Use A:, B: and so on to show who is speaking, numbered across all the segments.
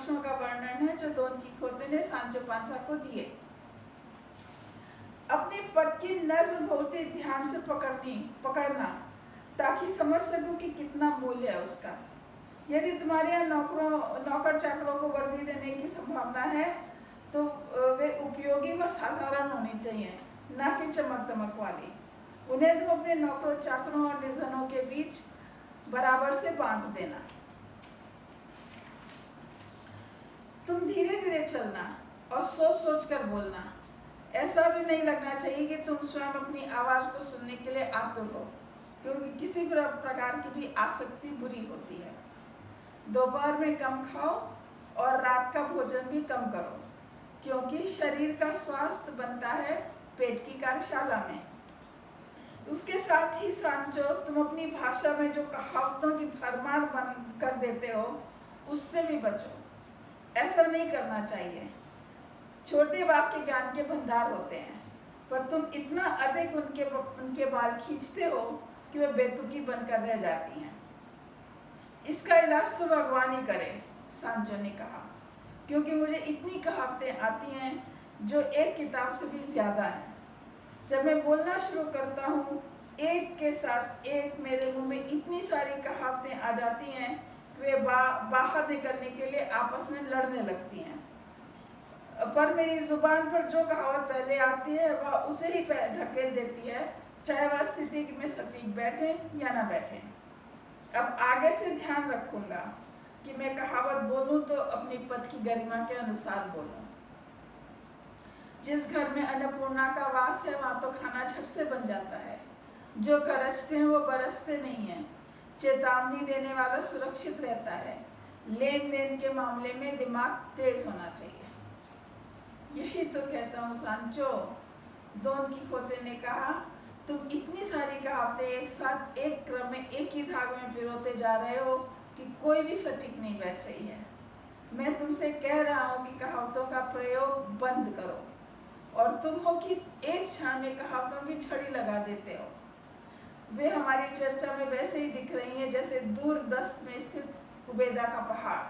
A: लक्षणों का वर्णन है जो डॉन कीखोते ने सांचो पांसा को दिए। अपनी पद की नर्म बहुत ही ध्यान से पकड़ना ताकि समझ सको कि कितना मूल्य है उसका। यदि तुम्हारे यहाँ नौकर चाकरों को वर्दी देने की संभावना है तो वे उपयोगी व साधारण होनी चाहिए, ना कि चमक दमक वाली। उन्हें तुम अपने नौकरों चाकरों और निर्धनों के बीच बराबर से बांट देना। तुम धीरे धीरे चलना और सोच सोच कर बोलना। ऐसा भी नहीं लगना चाहिए कि तुम स्वयं अपनी आवाज को सुनने के लिए आतुर हो, क्योंकि किसी प्रकार की भी आसक्ति बुरी होती है। दोपहर में कम खाओ और रात का भोजन भी कम करो, क्योंकि शरीर का स्वास्थ्य बनता है पेट की कार्यशाला में। उसके साथ ही सांचो, तुम अपनी भाषा में जो कहावतों की भरमार बन कर देते हो उससे भी बचो। ऐसा नहीं करना चाहिए। छोटे वाक्य ज्ञान के भंडार होते हैं, पर तुम इतना अधिक उनके बाल खींचते हो कि वे बेतुकी बनकर रह जाती हैं। इसका इलाज तो भगवान ही करे, सांचो ने कहा, क्योंकि मुझे इतनी कहावतें आती हैं जो एक किताब से भी ज्यादा हैं। जब मैं बोलना शुरू करता हूँ, एक के साथ एक मेरे मुंह में इतनी सारी कहावतें आ जाती हैं कि वे बाहर निकलने के लिए आपस में लड़ने लगती हैं। पर मेरी जुबान पर जो कहावत पहले आती है वह उसे ही ढकेल देती है, चाहे वह स्थिति में सटीक बैठे या ना बैठे। अब आगे से ध्यान रखूंगा कि मैं कहावत बोलूं तो अपनी पद की गरिमा के अनुसार बोलूं। जिस घर में अन्नपूर्णा का वास है वहां तो खाना झट से बन जाता है। जो करचते हैं वो बरसते नहीं है। चेतावनी देने वाला सुरक्षित रहता है। लेन देन के मामले में दिमाग तेज होना चाहिए। यही तो कहता हूँ सांचो, डॉन कीखोते ने कहा, तुम इतनी सारी कहावतें एक साथ एक क्रम में एक ही धागे में पिरोते जा रहे हो कि कोई भी सटीक नहीं बैठ रही है। मैं तुमसे कह रहा हूँ कि कहावतों का प्रयोग बंद करो, और तुम हो कि एक क्षण में कहावतों की छड़ी लगा देते हो। वे हमारी चर्चा में वैसे ही दिख रही हैं जैसे दूर दस्त में स्थित उबेदा का पहाड़।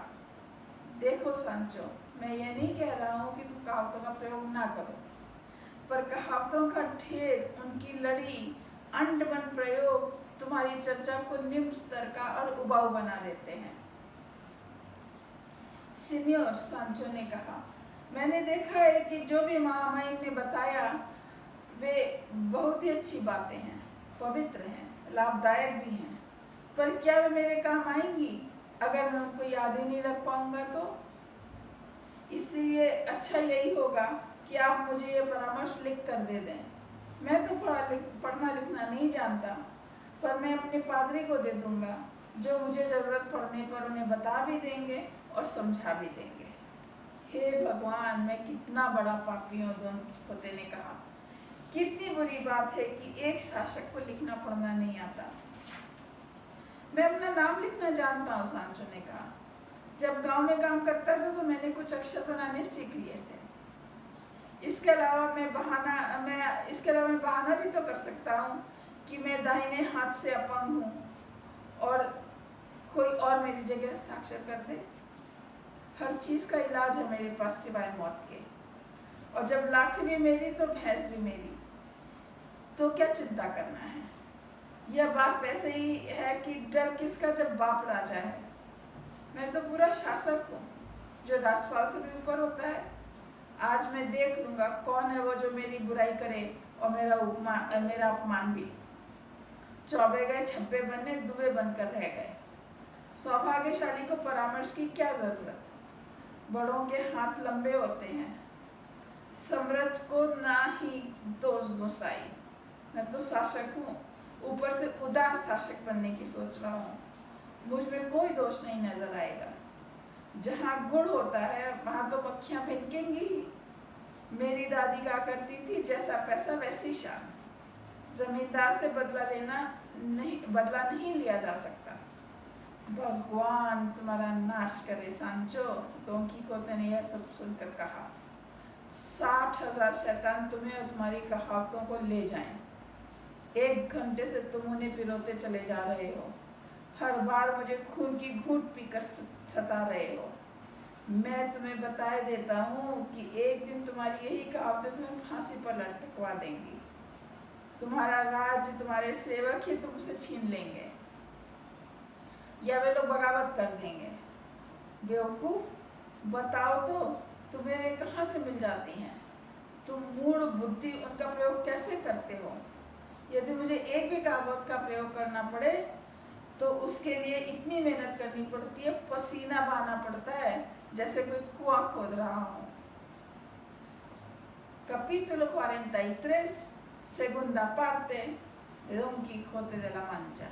A: देखो सांचो, मैं ये नहीं कह रहा हूँ कि तुम कहावतों का प्रयोग ना करो, पर कहावतों का ढेर, उनकी लड़ी अंडबन प्रयोग तुम्हारी चर्चा को निम्न स्तर का और उबाऊ बना देते हैं। सीनियर, सांचो ने कहा, मैंने देखा है कि जो भी महामहिम ने बताया वे बहुत ही अच्छी बातें हैं, पवित्र हैं, लाभदायक भी हैं, पर क्या वे मेरे काम आएंगी अगर मैं उनको याद ही नहीं रख पाऊंगा तो? इसलिए अच्छा यही होगा कि आप मुझे ये परामर्श लिख कर दे दें। मैं तो पढ़ना लिखना नहीं जानता, पर मैं अपने पादरी को दे दूंगा, जो मुझे ज़रूरत पड़ने पर उन्हें बता भी देंगे और समझा भी देंगे। हे भगवान, मैं कितना बड़ा पापी हूँ, डॉन कीखोते ने कहा। कितनी बुरी बात है कि एक शासक को लिखना पढ़ना नहीं आता। मैं अपना नाम लिखना जानता हूँ, सांचो ने कहा। जब गांव में काम करता था तो मैंने कुछ अक्षर बनाने सीख लिए थे। इसके अलावा मैं बहाना भी तो कर सकता हूँ कि मैं दाहिने हाथ से अपंग हूँ और कोई और मेरी जगह हस्ताक्षर कर दे। हर चीज़ का इलाज है मेरे पास सिवाय मौत के, और जब लाठी भी मेरी तो भैंस भी मेरी, तो क्या चिंता करना है। यह बात वैसे ही है कि डर किसका जब बाप राजा है। मैं तो पूरा शासक हूँ, जो राजपाल से भी ऊपर होता है। आज मैं देख लूंगा कौन है वो जो मेरी बुराई करे और मेरा अपमान भी। चौबे गए छब्बे बनने, दुबे बनकर रह गए। सौभाग्यशाली को परामर्श की क्या जरूरत? बड़ों के हाथ लंबे होते हैं, समृद्ध को ना ही दोष गोसाई। मैं तो शासक हूँ, ऊपर से उदार शासक बनने की सोच रहा हूँ। मुझ में कोई दोष नहीं नजर आएगा। जहाँ गुण होता है वहाँ तो मक्खियाँ भिनकेंगी ही। मेरी दादी कहा करती थी, जैसा पैसा वैसी शान। जमींदार से बदला नहीं लिया जा सकता। भगवान तुम्हारा नाश करे सांचो, डॉन कीखोते ने यह सब सुनकर कहा। 60,000 शैतान तुम्हें और तुम्हारी कहावतों को ले जाएं। 1 घंटे से तुम उन्हें पिरोते चले जा रहे हो। हर बार मुझे खून की घूंट पीकर सता रहे हो। मैं तुम्हें बताए देता हूँ कि एक दिन तुम्हारी यही कहावतें तुम्हें फांसी पर लटकवा देंगी। तुम्हारा राज्य तुम्हारे सेवक ही तुमसे छीन लेंगे या वे लोग बगावत कर देंगे। बेवकूफ, बताओ तो तुम्हें वे कहाँ से मिल जाती हैं? तुम मूढ़ बुद्धि उनका प्रयोग कैसे करते हो? यदि मुझे एक भी कहावत का प्रयोग करना पड़े तो उसके लिए इतनी मेहनत करनी पड़ती है, पसीना बहाना पड़ता है जैसे कोई कुआं खोद रहा हो। Capítulo 43, segunda parte de Don Quijote de la Mancha.